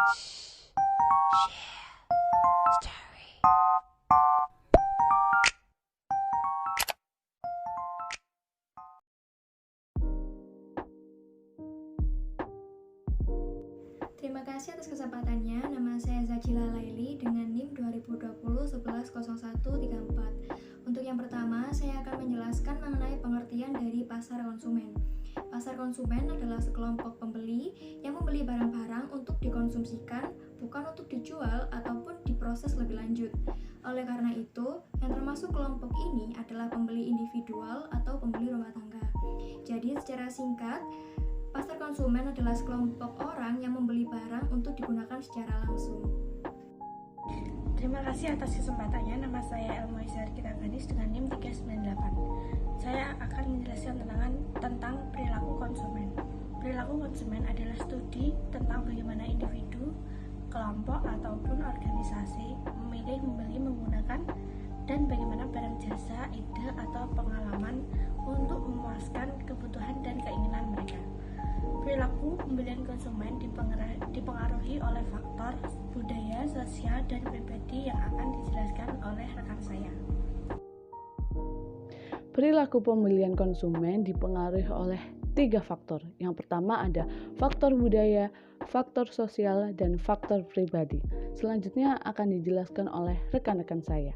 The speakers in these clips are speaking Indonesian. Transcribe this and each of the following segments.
Terima kasih atas kesempatannya. Nama saya Zajila Laili dengan NIM 2020-110134. Untuk yang pertama, saya akan menjelaskan mengenai pengertian dari pasar konsumen. Pasar konsumen adalah sekelompok pembeli yang membeli barang-barang untuk dikonsumsikan, bukan untuk dijual ataupun diproses lebih lanjut. Oleh karena itu, yang termasuk kelompok ini adalah pembeli individual atau pembeli rumah tangga. Jadi, secara singkat, pasar konsumen adalah sekelompok orang yang membeli barang untuk digunakan secara langsung. Terima kasih atas kesempatannya. Nama saya Elma Isar Kitaganis dengan NIM 398. Saya akan menjelaskan tentang perilaku konsumen. Perilaku konsumen adalah studi tentang bagaimana individu, kelompok, ataupun organisasi memilih membeli menggunakan dan bagaimana barang jasa, ide, atau pengalaman untuk memuaskan kebutuhan dan keinginan mereka. Perilaku pembelian konsumen dipengaruhi oleh faktor budaya, sosial, dan pribadi yang akan dijelaskan oleh rekan saya. Perilaku pembelian konsumen dipengaruhi oleh 3 faktor. Yang pertama ada faktor budaya, faktor sosial, dan faktor pribadi. Selanjutnya akan dijelaskan oleh rekan-rekan saya.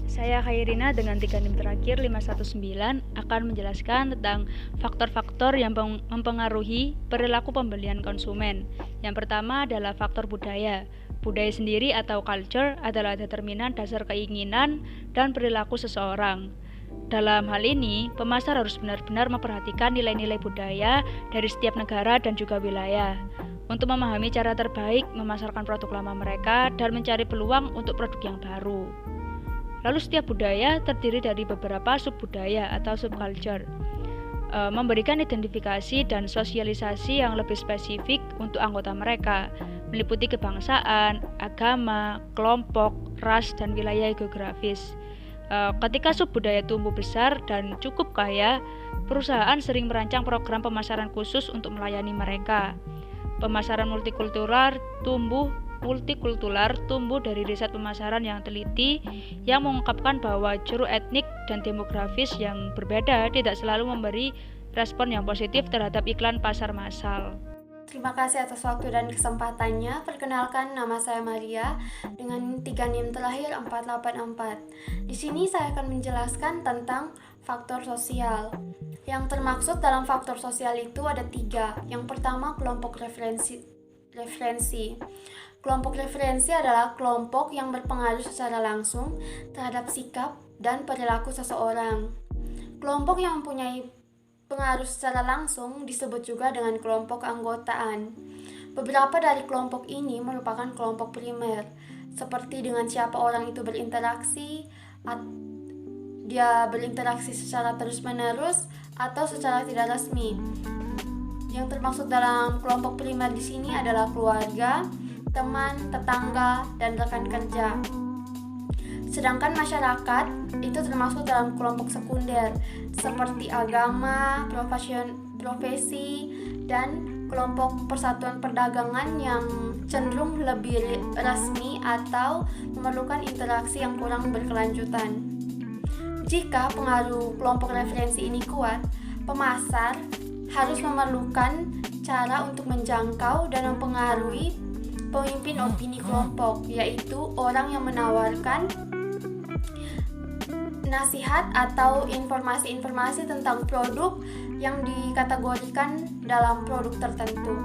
Saya Khairina dengan 3 NIM terakhir 519 akan menjelaskan tentang faktor-faktor yang mempengaruhi perilaku pembelian konsumen. Yang pertama adalah faktor budaya. Budaya sendiri atau culture adalah determinan dasar keinginan dan perilaku seseorang. Dalam hal ini, pemasar harus benar-benar memperhatikan nilai-nilai budaya dari setiap negara dan juga wilayah untuk memahami cara terbaik memasarkan produk lama mereka dan mencari peluang untuk produk yang baru. Lalu setiap budaya terdiri dari beberapa subbudaya atau subculture, memberikan identifikasi dan sosialisasi yang lebih spesifik untuk anggota mereka, meliputi kebangsaan, agama, kelompok, ras, dan wilayah geografis. Ketika subbudaya tumbuh besar dan cukup kaya, perusahaan sering merancang program pemasaran khusus untuk melayani mereka. Pemasaran multikultural tumbuh dari riset pemasaran yang teliti yang mengungkapkan bahwa curu etnik dan demografis yang berbeda tidak selalu memberi respon yang positif terhadap iklan pasar massal. Terima kasih atas waktu dan kesempatannya. Perkenalkan, nama saya Maria dengan 3 NIM terakhir 484. Di sini saya akan menjelaskan tentang faktor sosial. Yang termaksud dalam faktor sosial itu ada 3. Yang pertama, kelompok referensi. Kelompok referensi adalah kelompok yang berpengaruh secara langsung terhadap sikap dan perilaku seseorang. Kelompok yang mempunyai pengaruh secara langsung disebut juga dengan kelompok anggotaan. Beberapa dari kelompok ini merupakan kelompok primer, seperti dengan siapa orang itu berinteraksi, dia berinteraksi secara terus-menerus atau secara tidak resmi. Yang termaksud dalam kelompok primer di sini adalah keluarga, teman, tetangga, dan rekan kerja. Sedangkan masyarakat itu termasuk dalam kelompok sekunder seperti agama, profesi, dan kelompok persatuan perdagangan yang cenderung lebih resmi atau memerlukan interaksi yang kurang berkelanjutan. Jika pengaruh kelompok referensi ini kuat, pemasar harus memerlukan cara untuk menjangkau dan mempengaruhi pemimpin opini kelompok, yaitu orang yang menawarkan nasihat atau informasi-informasi tentang produk yang dikategorikan dalam produk tertentu.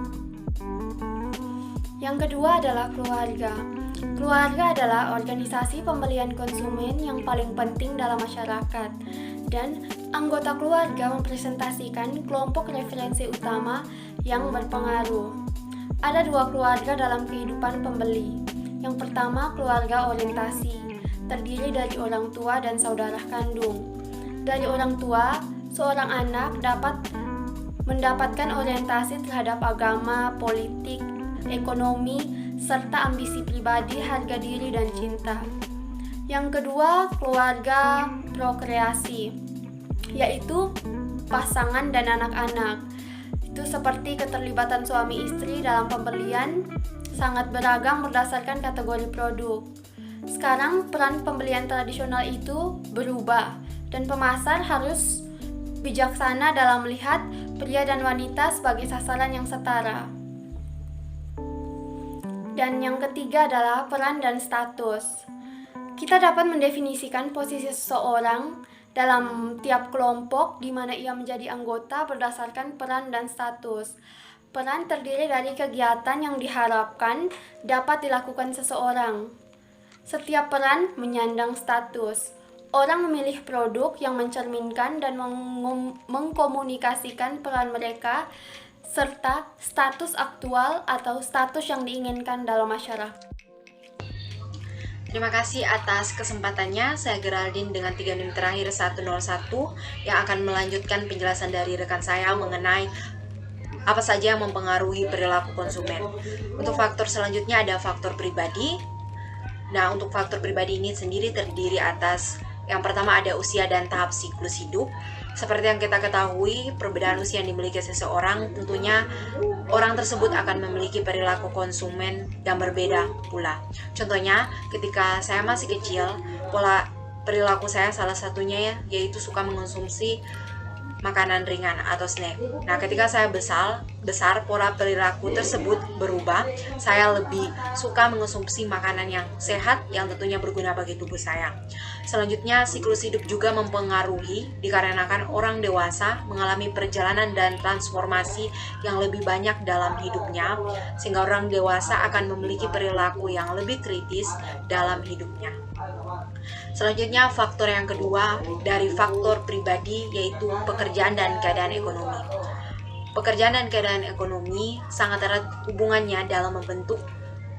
Yang kedua adalah keluarga. Keluarga adalah organisasi pembelian konsumen yang paling penting dalam masyarakat, dan anggota keluarga mempresentasikan kelompok referensi utama yang berpengaruh. Ada 2 keluarga dalam kehidupan pembeli. Yang pertama, keluarga orientasi, terdiri dari orang tua dan saudara kandung. Dari orang tua, seorang anak dapat mendapatkan orientasi terhadap agama, politik, ekonomi, serta ambisi pribadi, harga diri, dan cinta. Yang kedua, keluarga prokreasi, yaitu pasangan dan anak-anak. itu seperti keterlibatan suami istri dalam pembelian sangat beragam berdasarkan kategori produk. Sekarang peran pembelian tradisional itu berubah dan pemasar harus bijaksana dalam melihat pria dan wanita sebagai sasaran yang setara. Dan yang ketiga adalah peran dan status. Kita dapat mendefinisikan posisi seseorang dalam tiap kelompok di mana ia menjadi anggota berdasarkan peran dan status. Peran terdiri dari kegiatan yang diharapkan dapat dilakukan seseorang. Setiap peran menyandang status. Orang memilih produk yang mencerminkan dan mengkomunikasikan peran mereka serta status aktual atau status yang diinginkan dalam masyarakat. Terima kasih atas kesempatannya. Saya Geraldine dengan 3 NIM terakhir 101 yang akan melanjutkan penjelasan dari rekan saya mengenai apa saja yang mempengaruhi perilaku konsumen. Untuk faktor selanjutnya ada faktor pribadi. Nah, untuk faktor pribadi ini sendiri terdiri atas yang pertama ada usia dan tahap siklus hidup. Seperti yang kita ketahui, perbedaan usia yang dimiliki seseorang tentunya orang tersebut akan memiliki perilaku konsumen yang berbeda pula. Contohnya, ketika saya masih kecil, pola perilaku saya salah satunya yaitu suka mengonsumsi makanan ringan atau snack. Nah, ketika saya besar, pola perilaku tersebut berubah. Saya lebih suka mengonsumsi makanan yang sehat yang tentunya berguna bagi tubuh saya. Selanjutnya, siklus hidup juga mempengaruhi dikarenakan orang dewasa mengalami perjalanan dan transformasi yang lebih banyak dalam hidupnya, sehingga orang dewasa akan memiliki perilaku yang lebih kritis dalam hidupnya. Selanjutnya, faktor yang kedua dari faktor pribadi yaitu pekerjaan dan keadaan ekonomi. Pekerjaan dan keadaan ekonomi sangat erat hubungannya dalam membentuk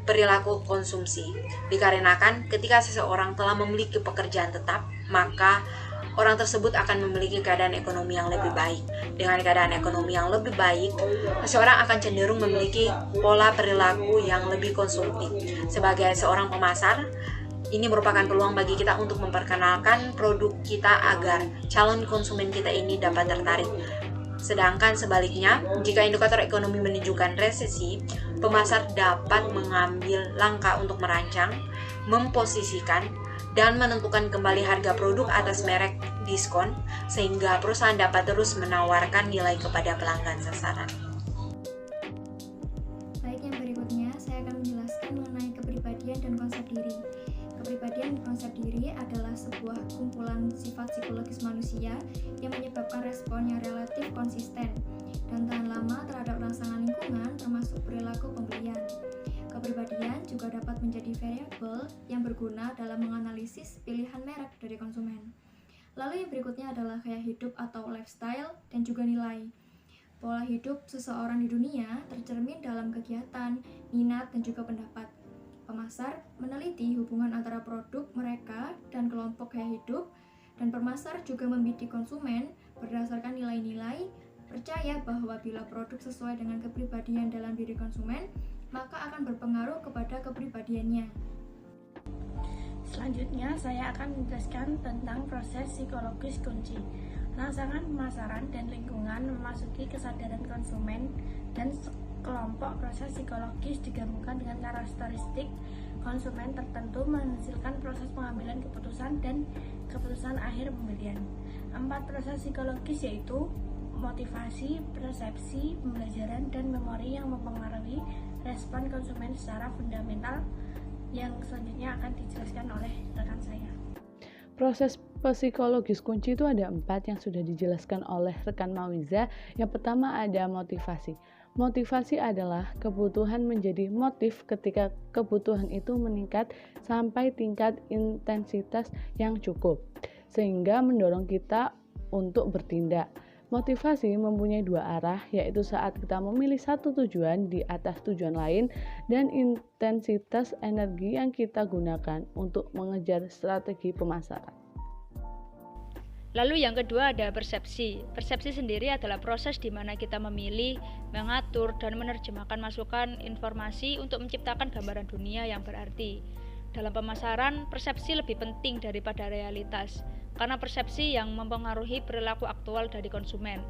perilaku konsumsi. Dikarenakan ketika seseorang telah memiliki pekerjaan tetap, maka orang tersebut akan memiliki keadaan ekonomi yang lebih baik. Dengan keadaan ekonomi yang lebih baik, seseorang akan cenderung memiliki pola perilaku yang lebih konsumtif. Sebagai seorang pemasar, ini merupakan peluang bagi kita untuk memperkenalkan produk kita agar calon konsumen kita ini dapat tertarik. Sedangkan sebaliknya, jika indikator ekonomi menunjukkan resesi, pemasar dapat mengambil langkah untuk merancang, memposisikan, dan menentukan kembali harga produk atas merek diskon, sehingga perusahaan dapat terus menawarkan nilai kepada pelanggan sasaran. Baik, yang berikutnya saya akan menjelaskan mengenai kepribadian dan konsep diri. Kepribadian dan konsep diri adalah sebuah kumpulan sifat psikologis manusia yang menyebabkan respon yang relatif konsisten dan tahan lama terhadap rangsangan lingkungan termasuk perilaku pembelian. Kepribadian juga dapat menjadi variabel yang berguna dalam menganalisis pilihan merek dari konsumen. Lalu yang berikutnya adalah gaya hidup atau lifestyle dan juga nilai. Pola hidup seseorang di dunia tercermin dalam kegiatan, minat, dan juga pendapat. Pemasar meneliti hubungan antara produk mereka dan kelompok gaya hidup, dan pemasar juga membidik konsumen berdasarkan nilai-nilai, percaya bahwa bila produk sesuai dengan kepribadian dalam diri konsumen, maka akan berpengaruh kepada kepribadiannya. Selanjutnya, saya akan menjelaskan tentang proses psikologis kunci. Rangsangan pemasaran dan lingkungan memasuki kesadaran konsumen dan kelompok proses psikologis digabungkan dengan karakteristik konsumen tertentu menghasilkan proses pengambilan keputusan dan keputusan akhir pembelian. 4 proses psikologis yaitu motivasi, persepsi, pembelajaran, dan memori yang mempengaruhi respon konsumen secara fundamental yang selanjutnya akan dijelaskan oleh rekan saya. Proses psikologis kunci itu ada 4 yang sudah dijelaskan oleh rekan Mawiza. Yang pertama ada motivasi. Motivasi adalah kebutuhan menjadi motif ketika kebutuhan itu meningkat sampai tingkat intensitas yang cukup, sehingga mendorong kita untuk bertindak. Motivasi mempunyai 2 arah, yaitu saat kita memilih satu tujuan di atas tujuan lain dan intensitas energi yang kita gunakan untuk mengejar strategi pemasaran. Lalu yang kedua ada persepsi. Persepsi sendiri adalah proses di mana kita memilih, mengatur, dan menerjemahkan masukan informasi untuk menciptakan gambaran dunia yang berarti. Dalam pemasaran, persepsi lebih penting daripada realitas, karena persepsi yang mempengaruhi perilaku aktual dari konsumen.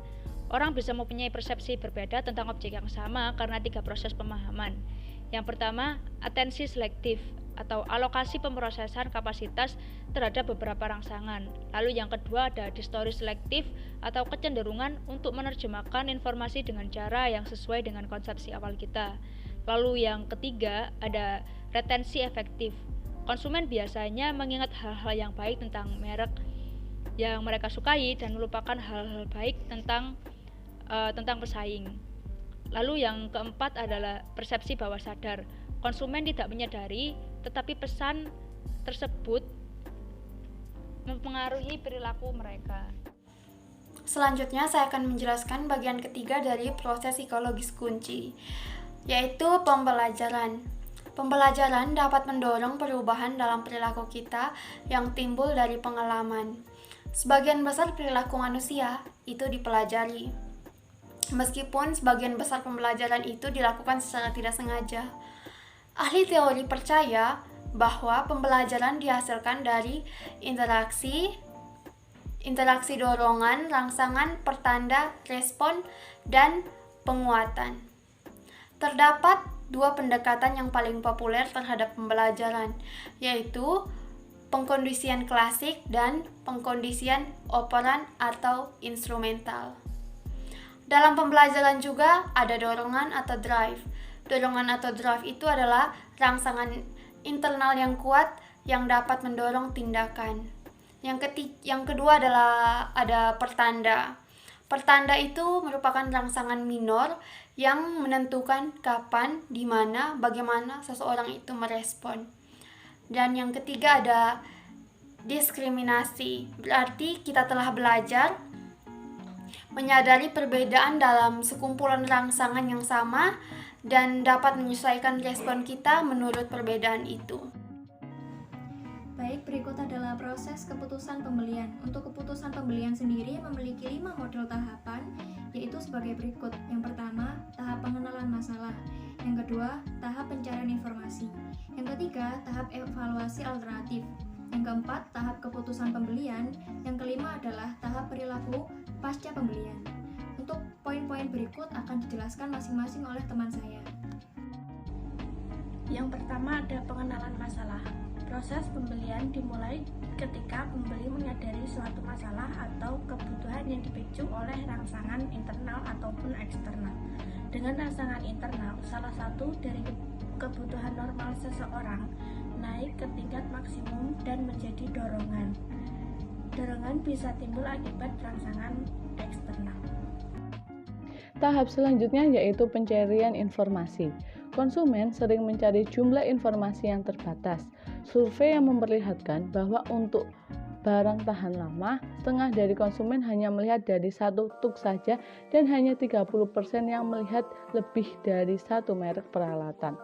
Orang bisa mempunyai persepsi berbeda tentang objek yang sama karena 3 proses pemahaman. Yang pertama, atensi selektif atau alokasi pemrosesan kapasitas terhadap beberapa rangsangan. Lalu yang kedua ada distori selektif atau kecenderungan untuk menerjemahkan informasi dengan cara yang sesuai dengan konsepsi awal kita. Lalu yang ketiga ada retensi efektif. Konsumen biasanya mengingat hal-hal yang baik tentang merek yang mereka sukai dan melupakan hal-hal baik tentang pesaing. Lalu yang keempat adalah persepsi bawah sadar. Konsumen tidak menyadari, tetapi pesan tersebut mempengaruhi perilaku mereka. Selanjutnya saya akan menjelaskan bagian ketiga dari proses psikologis kunci, yaitu pembelajaran. Pembelajaran dapat mendorong perubahan dalam perilaku kita yang timbul dari pengalaman. Sebagian besar perilaku manusia itu dipelajari. Meskipun sebagian besar pembelajaran itu dilakukan secara tidak sengaja. Ahli teori percaya bahwa pembelajaran dihasilkan dari interaksi dorongan, rangsangan, pertanda, respon, dan penguatan. Terdapat 2 pendekatan yang paling populer terhadap pembelajaran, yaitu pengkondisian klasik dan pengkondisian operan atau instrumental. Dalam pembelajaran juga ada dorongan atau drive. Dorongan atau drive itu adalah rangsangan internal yang kuat yang dapat mendorong tindakan. Yang kedua adalah ada pertanda. Pertanda itu merupakan rangsangan minor yang menentukan kapan, di mana, bagaimana seseorang itu merespon. Dan yang ketiga ada diskriminasi. Berarti kita telah belajar menyadari perbedaan dalam sekumpulan rangsangan yang sama dan dapat menyesuaikan respon kita menurut perbedaan itu. Baik, berikut adalah proses keputusan pembelian. Untuk keputusan pembelian sendiri memiliki 5 model tahapan, yaitu sebagai berikut. Yang pertama, tahap pengenalan masalah. Yang kedua, tahap pencarian informasi. Yang ketiga, tahap evaluasi alternatif. Yang keempat, tahap keputusan pembelian. Yang kelima adalah tahap perilaku pasca pembelian. Untuk poin-poin berikut akan dijelaskan masing-masing oleh teman saya. Yang pertama ada pengenalan masalah. Proses pembelian dimulai ketika pembeli menyadari suatu masalah atau kebutuhan yang dipicu oleh rangsangan internal ataupun eksternal. Dengan rangsangan internal, salah satu dari kebutuhan normal seseorang naik ke tingkat maksimum dan menjadi dorongan. Dorongan bisa timbul akibat rangsangan eksternal. Tahap selanjutnya yaitu pencarian informasi. Konsumen sering mencari jumlah informasi yang terbatas. Survei yang memperlihatkan bahwa untuk barang tahan lama, setengah dari konsumen hanya melihat dari satu tuk saja dan hanya 30% yang melihat lebih dari satu merek peralatan.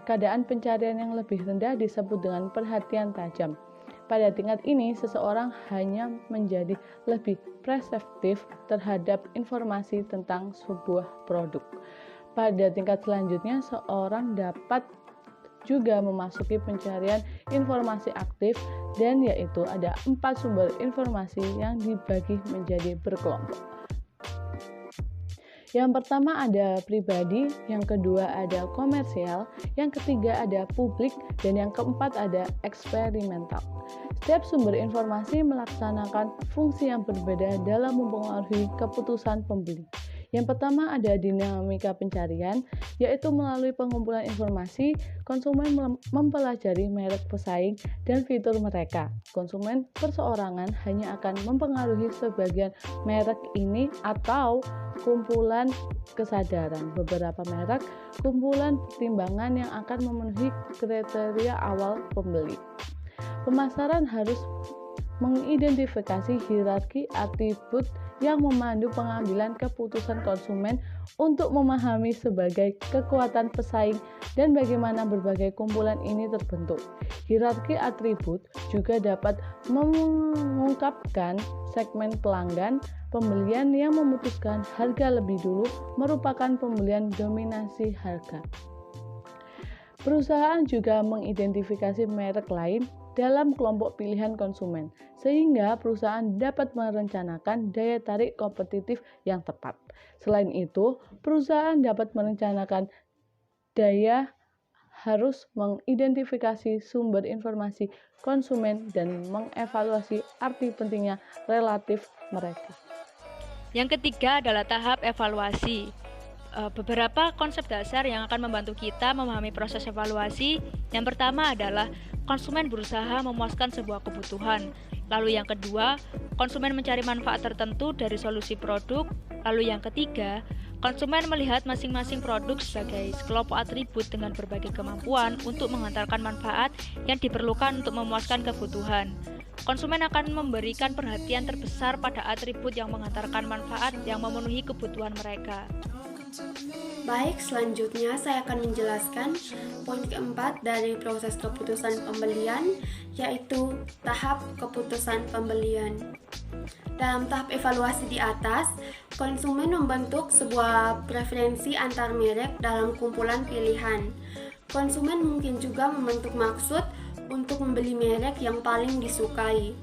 Keadaan pencarian yang lebih rendah disebut dengan perhatian tajam. Pada tingkat ini, seseorang hanya menjadi lebih perseptif terhadap informasi tentang sebuah produk. Pada tingkat selanjutnya, seorang dapat juga memasuki pencarian informasi aktif, dan yaitu ada 4 sumber informasi yang dibagi menjadi berkelompok. Yang pertama ada pribadi, yang kedua ada komersial, yang ketiga ada publik, dan yang keempat ada eksperimental. Setiap sumber informasi melaksanakan fungsi yang berbeda dalam mempengaruhi keputusan pembeli. Yang pertama ada dinamika pencarian, yaitu melalui pengumpulan informasi, konsumen mempelajari merek pesaing dan fitur mereka. Konsumen perseorangan hanya akan mempengaruhi sebagian merek ini atau kumpulan kesadaran beberapa merek, kumpulan pertimbangan yang akan memenuhi kriteria awal pembeli. Pemasaran harus mengidentifikasi hierarki atribut yang memandu pengambilan keputusan konsumen untuk memahami sebagai kekuatan pesaing dan bagaimana berbagai kumpulan ini terbentuk. Hierarki atribut juga dapat mengungkapkan segmen pelanggan. Pembelian yang memutuskan harga lebih dulu merupakan pembelian dominasi harga. Perusahaan juga mengidentifikasi merek lain dalam kelompok pilihan konsumen, sehingga perusahaan dapat merencanakan daya tarik kompetitif yang tepat. Selain itu, perusahaan dapat merencanakan daya harus mengidentifikasi sumber informasi konsumen dan mengevaluasi arti pentingnya relatif mereka. Yang ketiga adalah tahap evaluasi. Beberapa konsep dasar yang akan membantu kita memahami proses evaluasi. Yang pertama adalah konsumen berusaha memuaskan sebuah kebutuhan. Lalu yang kedua, konsumen mencari manfaat tertentu dari solusi produk. Lalu yang ketiga, konsumen melihat masing-masing produk sebagai sekelompok atribut dengan berbagai kemampuan untuk mengantarkan manfaat yang diperlukan untuk memuaskan kebutuhan. Konsumen akan memberikan perhatian terbesar pada atribut yang mengantarkan manfaat yang memenuhi kebutuhan mereka. Baik, selanjutnya saya akan menjelaskan poin keempat dari proses keputusan pembelian, yaitu tahap keputusan pembelian. Dalam tahap evaluasi di atas, konsumen membentuk sebuah preferensi antar merek dalam kumpulan pilihan. Konsumen mungkin juga membentuk maksud untuk membeli merek yang paling disukai.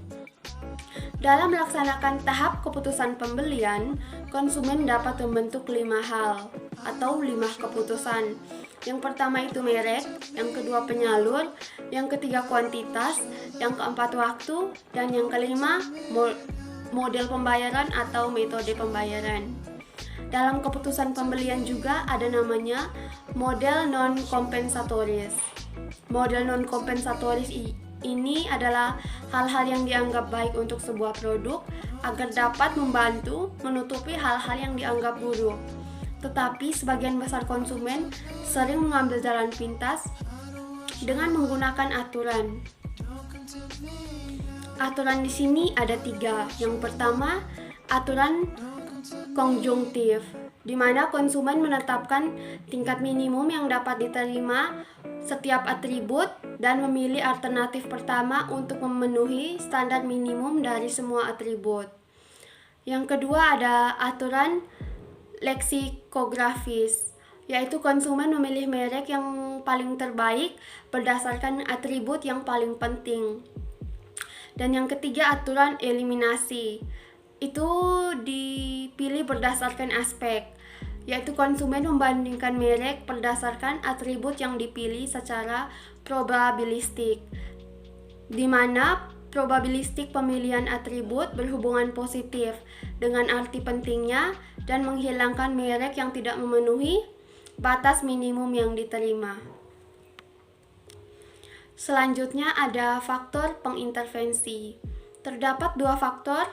Dalam melaksanakan tahap keputusan pembelian, konsumen dapat membentuk 5 hal atau 5 keputusan. Yang pertama itu merek, yang kedua penyalur, yang ketiga kuantitas, yang keempat waktu, dan yang kelima model pembayaran atau metode pembayaran. Dalam keputusan pembelian juga ada namanya model non-kompensatoris. Model non-kompensatoris ini adalah hal-hal yang dianggap baik untuk sebuah produk agar dapat membantu menutupi hal-hal yang dianggap buruk. Tetapi sebagian besar konsumen sering mengambil jalan pintas dengan menggunakan aturan. Aturan di sini ada 3. Yang pertama, aturan konjungtif, di mana konsumen menetapkan tingkat minimum yang dapat diterima setiap atribut dan memilih alternatif pertama untuk memenuhi standar minimum dari semua atribut. Yang kedua ada aturan leksikografis, yaitu konsumen memilih merek yang paling terbaik berdasarkan atribut yang paling penting. Dan yang ketiga aturan eliminasi, itu dipilih berdasarkan aspek, yaitu konsumen membandingkan merek berdasarkan atribut yang dipilih secara probabilistik, di mana probabilistik pemilihan atribut berhubungan positif dengan arti pentingnya dan menghilangkan merek yang tidak memenuhi batas minimum yang diterima. Selanjutnya ada faktor pengintervensi. Terdapat 2 faktor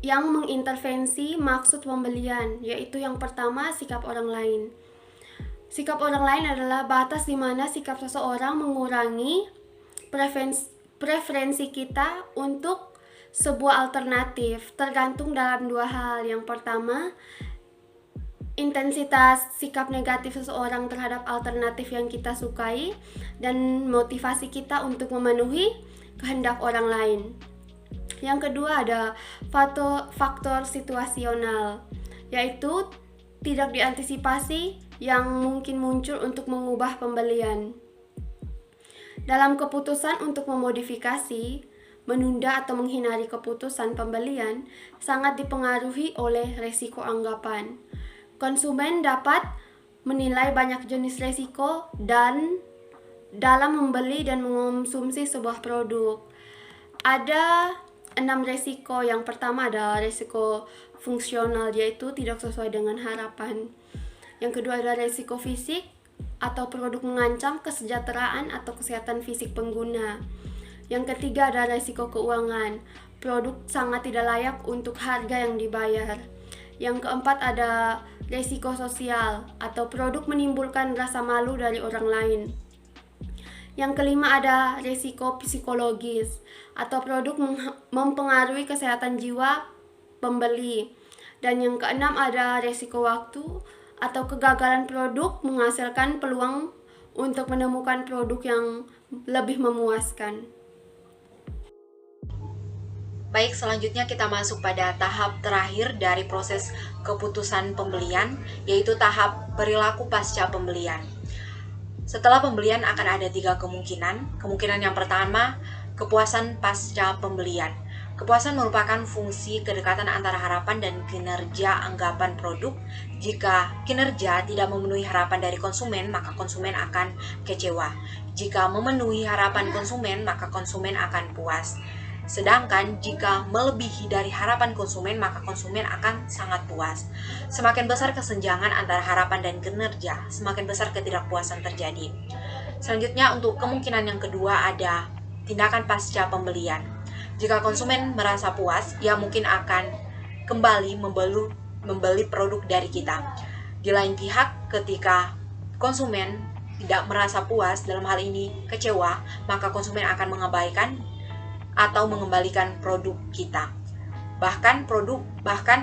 yang mengintervensi maksud pembelian, yaitu yang pertama sikap orang lain. Sikap orang lain adalah batas di mana sikap seseorang mengurangi preferensi kita untuk sebuah alternatif, tergantung dalam 2 hal. Yang pertama, intensitas sikap negatif seseorang terhadap alternatif yang kita sukai dan motivasi kita untuk memenuhi kehendak orang lain. Yang kedua ada faktor situasional, yaitu tidak diantisipasi yang mungkin muncul untuk mengubah pembelian. Dalam keputusan untuk memodifikasi, menunda atau menghindari keputusan pembelian sangat dipengaruhi oleh resiko anggapan. Konsumen dapat menilai banyak jenis resiko dan dalam membeli dan mengonsumsi sebuah produk. Ada 6 resiko. Yang pertama adalah resiko fungsional, yaitu tidak sesuai dengan harapan. Yang kedua adalah resiko fisik atau produk mengancam kesejahteraan atau kesehatan fisik pengguna. Yang ketiga adalah resiko keuangan, produk sangat tidak layak untuk harga yang dibayar. Yang keempat ada resiko sosial atau produk menimbulkan rasa malu dari orang lain. Yang kelima ada resiko psikologis atau produk mempengaruhi kesehatan jiwa pembeli. Dan yang keenam ada resiko waktu atau kegagalan produk menghasilkan peluang untuk menemukan produk yang lebih memuaskan. Baik, selanjutnya kita masuk pada tahap terakhir dari proses keputusan pembelian, yaitu tahap perilaku pasca pembelian. Setelah pembelian akan ada 3 kemungkinan. Kemungkinan yang pertama, Kepuasan pasca pembelian. Kepuasan merupakan fungsi kedekatan antara harapan dan kinerja anggapan produk. Jika kinerja tidak memenuhi harapan dari konsumen, maka konsumen akan kecewa. Jika memenuhi harapan konsumen, maka konsumen akan puas. Sedangkan jika melebihi dari harapan konsumen, maka konsumen akan sangat puas. Semakin besar kesenjangan antara harapan dan kinerja, semakin besar ketidakpuasan terjadi. Selanjutnya, untuk kemungkinan yang kedua ada tindakan pasca pembelian. Jika konsumen merasa puas, ia mungkin akan kembali membeli produk dari kita. Di lain pihak, ketika konsumen tidak merasa puas, dalam hal ini kecewa, maka konsumen akan mengabaikan atau mengembalikan produk kita. Bahkan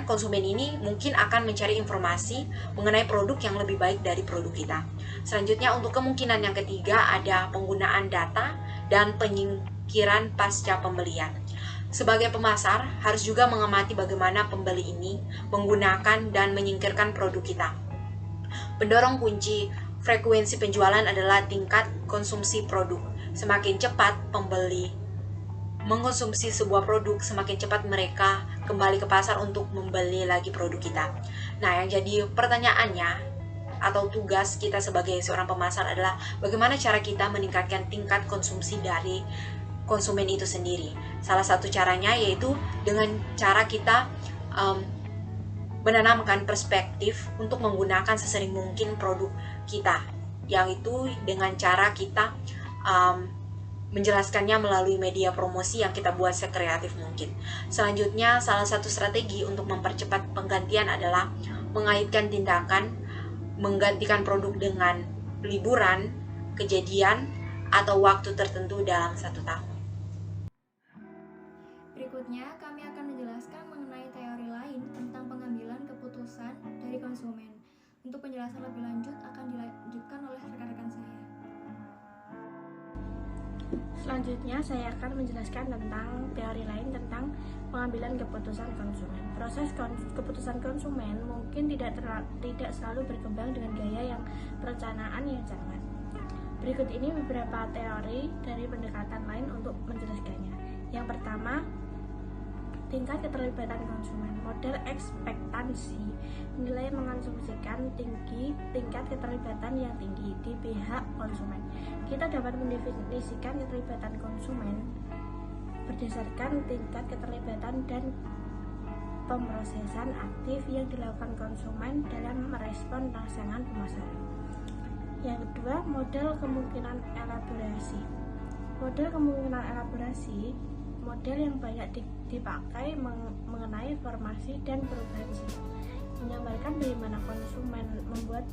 konsumen ini mungkin akan mencari informasi mengenai produk yang lebih baik dari produk kita. Selanjutnya, untuk kemungkinan yang ketiga ada penggunaan data dan penyingkiran pasca pembelian. Sebagai pemasar, harus juga mengamati bagaimana pembeli ini menggunakan dan menyingkirkan produk kita. Pendorong kunci frekuensi penjualan adalah tingkat konsumsi produk. Semakin cepat pembeli mengkonsumsi sebuah produk, semakin cepat mereka kembali ke pasar untuk membeli lagi produk kita. Nah, yang jadi pertanyaannya atau tugas kita sebagai seorang pemasar adalah bagaimana cara kita meningkatkan tingkat konsumsi dari konsumen itu sendiri. Salah satu caranya yaitu dengan cara kita menanamkan perspektif untuk menggunakan sesering mungkin produk kita, yaitu dengan cara kita menjelaskannya melalui media promosi yang kita buat sekreatif mungkin. Selanjutnya, salah satu strategi untuk mempercepat penggantian adalah mengaitkan tindakan menggantikan produk dengan liburan, kejadian, atau waktu tertentu dalam 1 tahun. Berikutnya, kami akan menjelaskan mengenai teori lain tentang pengambilan keputusan dari konsumen. Untuk penjelasan lebih lanjut akan dilanjutkan oleh rekan-rekan saya. Selanjutnya, saya akan menjelaskan tentang teori lain tentang pengambilan keputusan konsumen. Proses keputusan konsumen mungkin tidak selalu berkembang dengan gaya yang perencanaan yang cermat. Berikut ini beberapa teori dari pendekatan lain untuk menjelaskannya. Yang pertama, tingkat keterlibatan konsumen. Model ekspektansi nilai mengasumsikan tingkat keterlibatan yang tinggi di pihak konsumen. Kita dapat mendefinisikan keterlibatan konsumen berdasarkan tingkat keterlibatan dan pemrosesan aktif yang dilakukan konsumen dalam merespon rangsangan pemasaran. Yang kedua, model kemungkinan elaborasi. Model kemungkinan elaborasi model yang banyak dipakai mengenai formasi dan perubahan sikap, menggambarkan bagaimana konsumen membuat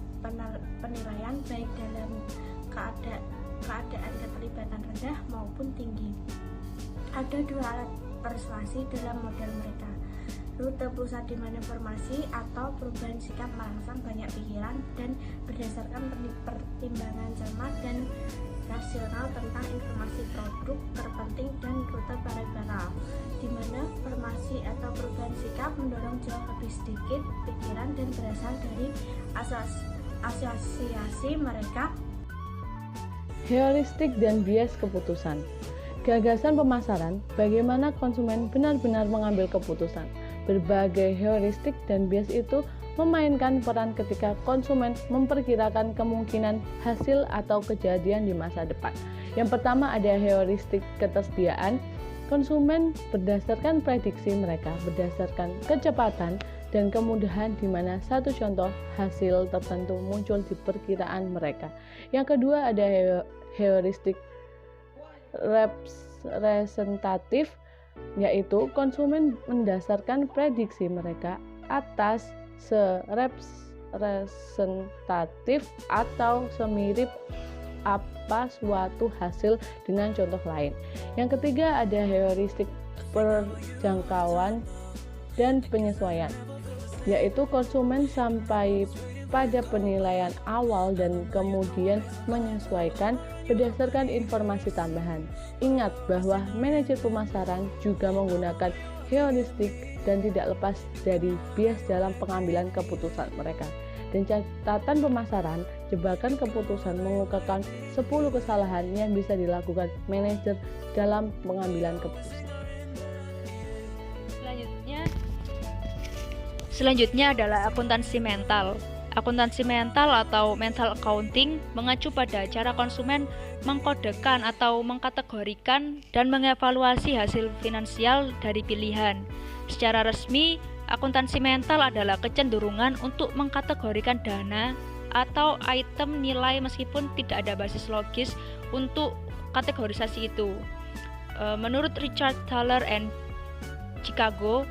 penilaian baik dalam keadaan keterlibatan rendah maupun tinggi. Ada 2 alat persuasi dalam model mereka: rute pusat di mana informasi atau perubahan sikap merangsang banyak pikiran dan berdasarkan pertimbangan cermat dan rasional tentang informasi produk terpenting, dan rute parietal di mana formasi atau perubahan sikap mendorong jauh lebih sedikit pikiran dan berasal dari asosiasi mereka. Heuristik dan bias keputusan. Gagasan pemasaran, bagaimana konsumen benar-benar mengambil keputusan. Berbagai heuristik dan bias itu memainkan peran ketika konsumen memperkirakan kemungkinan hasil atau kejadian di masa depan. Yang pertama ada heuristik ketersediaan. Konsumen berdasarkan prediksi mereka berdasarkan kecepatan dan kemudahan di mana satu contoh hasil tertentu muncul di perkiraan mereka. Yang kedua ada heuristik representatif, yaitu konsumen mendasarkan prediksi mereka atas serepresentatif atau semirip apa suatu hasil dengan contoh lain. Yang ketiga ada heuristik perjangkauan dan penyesuaian, yaitu konsumen sampai pada penilaian awal dan kemudian menyesuaikan berdasarkan informasi tambahan. Ingat bahwa manajer pemasaran juga menggunakan heuristik dan tidak lepas dari bias dalam pengambilan keputusan mereka. Dan catatan pemasaran jebakan keputusan mengungkapkan 10 kesalahan yang bisa dilakukan manajer dalam pengambilan keputusan. Selanjutnya adalah akuntansi mental. Akuntansi mental atau mental accounting mengacu pada cara konsumen mengkodekan atau mengkategorikan dan mengevaluasi hasil finansial dari pilihan. Secara resmi, akuntansi mental adalah kecenderungan untuk mengkategorikan dana atau item nilai meskipun tidak ada basis logis untuk kategorisasi itu. Menurut Richard Thaler and Chicago,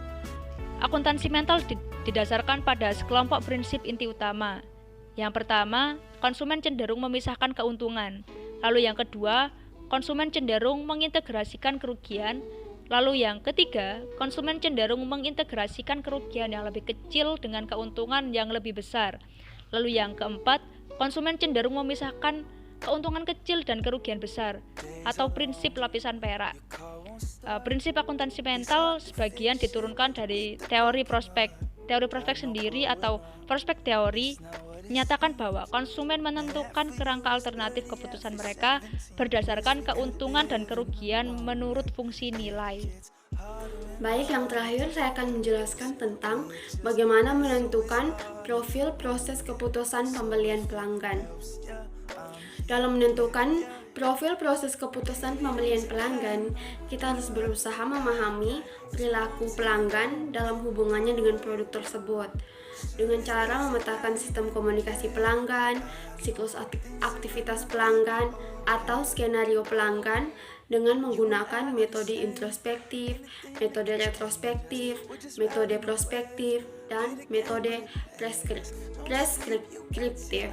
akuntansi mental didasarkan pada sekelompok prinsip inti utama. Yang pertama, konsumen cenderung memisahkan keuntungan. Lalu yang kedua, konsumen cenderung mengintegrasikan kerugian. Lalu yang ketiga, konsumen cenderung mengintegrasikan kerugian yang lebih kecil dengan keuntungan yang lebih besar. Lalu yang keempat, konsumen cenderung memisahkan keuntungan kecil dan kerugian besar, atau prinsip lapisan perak. Prinsip akuntansi mental sebagian diturunkan dari teori prospek. Teori prospek sendiri atau prospek teori menyatakan bahwa konsumen menentukan kerangka alternatif keputusan mereka berdasarkan keuntungan dan kerugian menurut fungsi nilai. Baik, yang terakhir saya akan menjelaskan tentang bagaimana menentukan profil proses keputusan pembelian pelanggan. Dalam menentukan profil proses keputusan pembelian pelanggan, kita harus berusaha memahami perilaku pelanggan dalam hubungannya dengan produk tersebut. Dengan cara memetakan sistem komunikasi pelanggan, siklus aktivitas pelanggan, atau skenario pelanggan dengan menggunakan metode introspektif, metode retrospektif, metode prospektif, dan metode preskriptif.